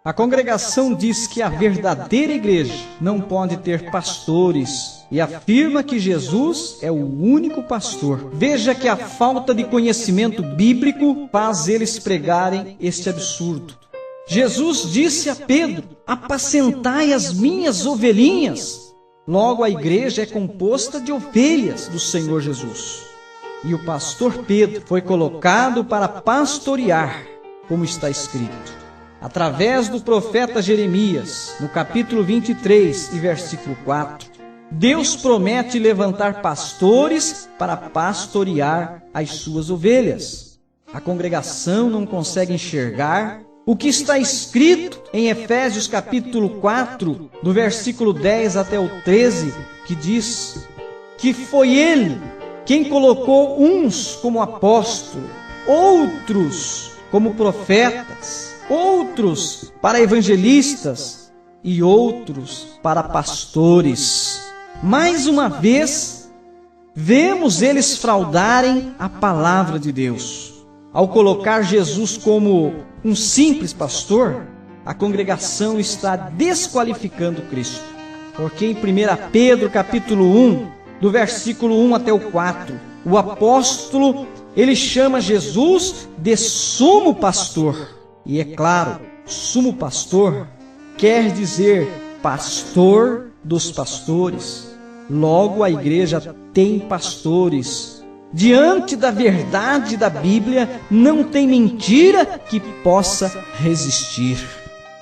A congregação diz que a verdadeira igreja não pode ter pastores e afirma que Jesus é o único pastor. Veja que a falta de conhecimento bíblico faz eles pregarem este absurdo. Jesus disse a Pedro: apacentai as minhas ovelhinhas. Logo, a igreja é composta de ovelhas do Senhor Jesus. E o pastor Pedro foi colocado para pastorear, como está escrito. Através do profeta Jeremias, no capítulo 23 e versículo 4, Deus promete levantar pastores para pastorear as suas ovelhas. A congregação não consegue enxergar o que está escrito em Efésios capítulo 4, do versículo 10 até o 13, que diz que foi Ele quem colocou uns como apóstolos, outros como profetas, outros para evangelistas e outros para pastores. Mais uma vez, vemos eles fraudarem a palavra de Deus. Ao colocar Jesus como um simples pastor, a congregação está desqualificando Cristo. Porque em 1 Pedro capítulo 1, do versículo 1 até o 4, o apóstolo, ele chama Jesus de sumo pastor. E é claro, sumo pastor quer dizer pastor dos pastores. Logo, a igreja tem pastores. Diante da verdade da Bíblia, não tem mentira que possa resistir.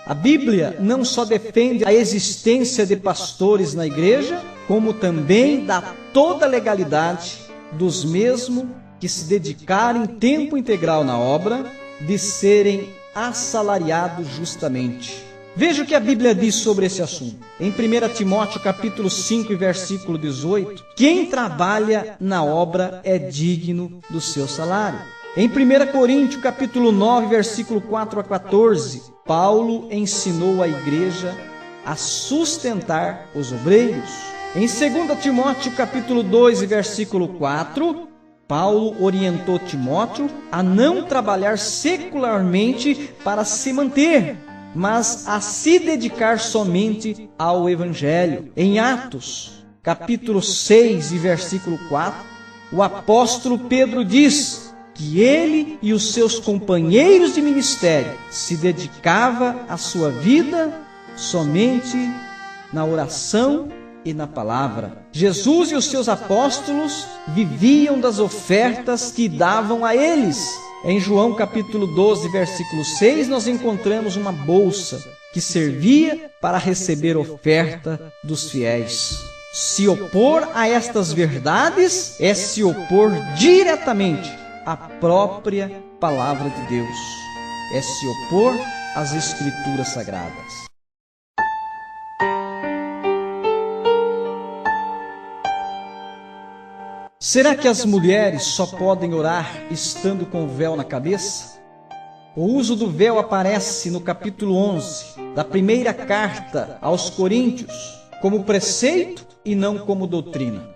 A Bíblia não só defende a existência de pastores na igreja, como também dá toda a legalidade dos mesmos que se dedicarem em tempo integral na obra, de serem assalariados justamente. Veja o que a Bíblia diz sobre esse assunto. Em 1 Timóteo capítulo 5 e versículo 18, quem trabalha na obra é digno do seu salário. Em 1 Coríntios capítulo 9, versículo 4 a 14, Paulo ensinou a igreja a sustentar os obreiros. Em 2 Timóteo capítulo 2 e versículo 4, Paulo orientou Timóteo a não trabalhar secularmente para se manter, mas a se dedicar somente ao Evangelho. Em Atos, capítulo 6 e versículo 4, o apóstolo Pedro diz que ele e os seus companheiros de ministério se dedicavam a sua vida somente na oração e na palavra. Jesus e os seus apóstolos viviam das ofertas que davam a eles. Em João capítulo 12, versículo 6, nós encontramos uma bolsa que servia para receber oferta dos fiéis. Se opor a estas verdades é se opor diretamente à própria palavra de Deus. É se opor às Escrituras Sagradas. Será que as mulheres só podem orar estando com o véu na cabeça? O uso do véu aparece no capítulo 11 da primeira carta aos Coríntios como preceito e não como doutrina.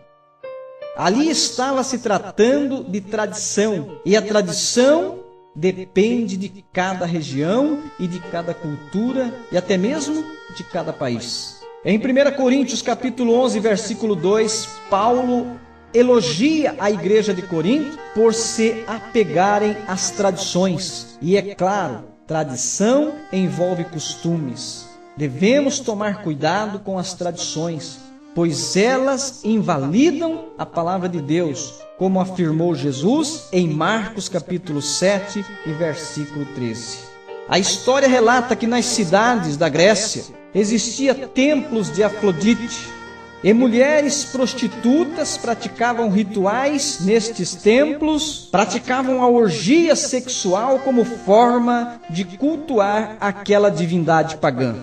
Ali estava se tratando de tradição, e a tradição depende de cada região e de cada cultura e até mesmo de cada país. Em 1 Coríntios capítulo 11, versículo 2, Paulo elogia a igreja de Corinto por se apegarem às tradições. E é claro, tradição envolve costumes. Devemos tomar cuidado com as tradições, pois elas invalidam a palavra de Deus, como afirmou Jesus em Marcos capítulo 7 e versículo 13. A história relata que nas cidades da Grécia existia templos de Afrodite, e mulheres prostitutas praticavam rituais nestes templos, praticavam a orgia sexual como forma de cultuar aquela divindade pagã.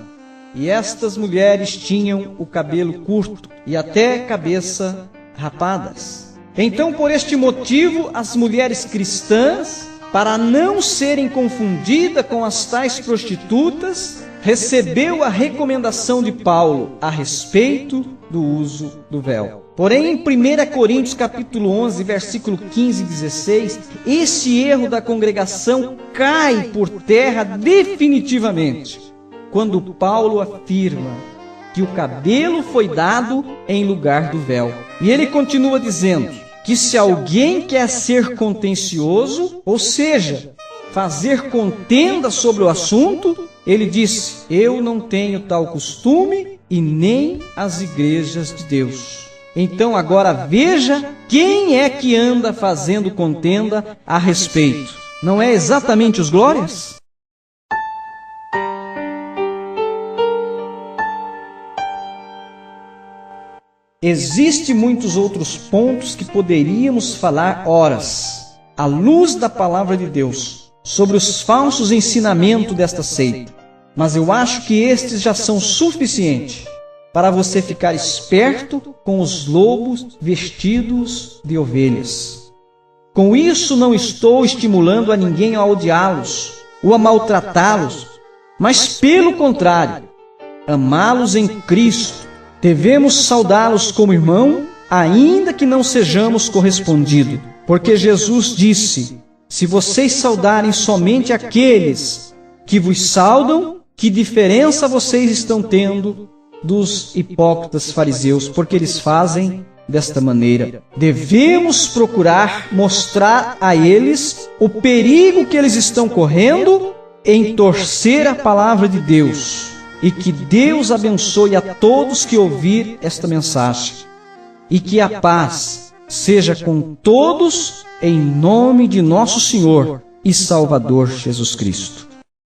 E estas mulheres tinham o cabelo curto e até cabeça rapadas. Então, por este motivo, as mulheres cristãs, para não serem confundidas com as tais prostitutas, recebeu a recomendação de Paulo a respeito do uso do véu. Porém, em 1 Coríntios capítulo 11, versículo 15 e 16, esse erro da congregação cai por terra definitivamente. quando Paulo afirma que o cabelo foi dado em lugar do véu. E ele continua dizendo que se alguém quer ser contencioso, ou seja, fazer contenda sobre o assunto, ele disse: eu não tenho tal costume e nem as igrejas de Deus. Então agora veja quem é que anda fazendo contenda a respeito. Não é exatamente os glórias? Existem muitos outros pontos que poderíamos falar horas, à luz da palavra de Deus, sobre os falsos ensinamentos desta seita. Mas eu acho que estes já são suficientes para você ficar esperto com os lobos vestidos de ovelhas. Com isso não estou estimulando a ninguém a odiá-los ou a maltratá-los, mas pelo contrário, amá-los em Cristo. Devemos saudá-los como irmão, ainda que não sejamos correspondidos, porque Jesus disse: se vocês saudarem somente aqueles que vos saudam, que diferença vocês estão tendo dos hipócritas fariseus, porque eles fazem desta maneira. Devemos procurar mostrar a eles o perigo que eles estão correndo em torcer a palavra de Deus. E que Deus abençoe a todos que ouvir esta mensagem. E que a paz seja com todos, em nome de nosso Senhor e Salvador Jesus Cristo.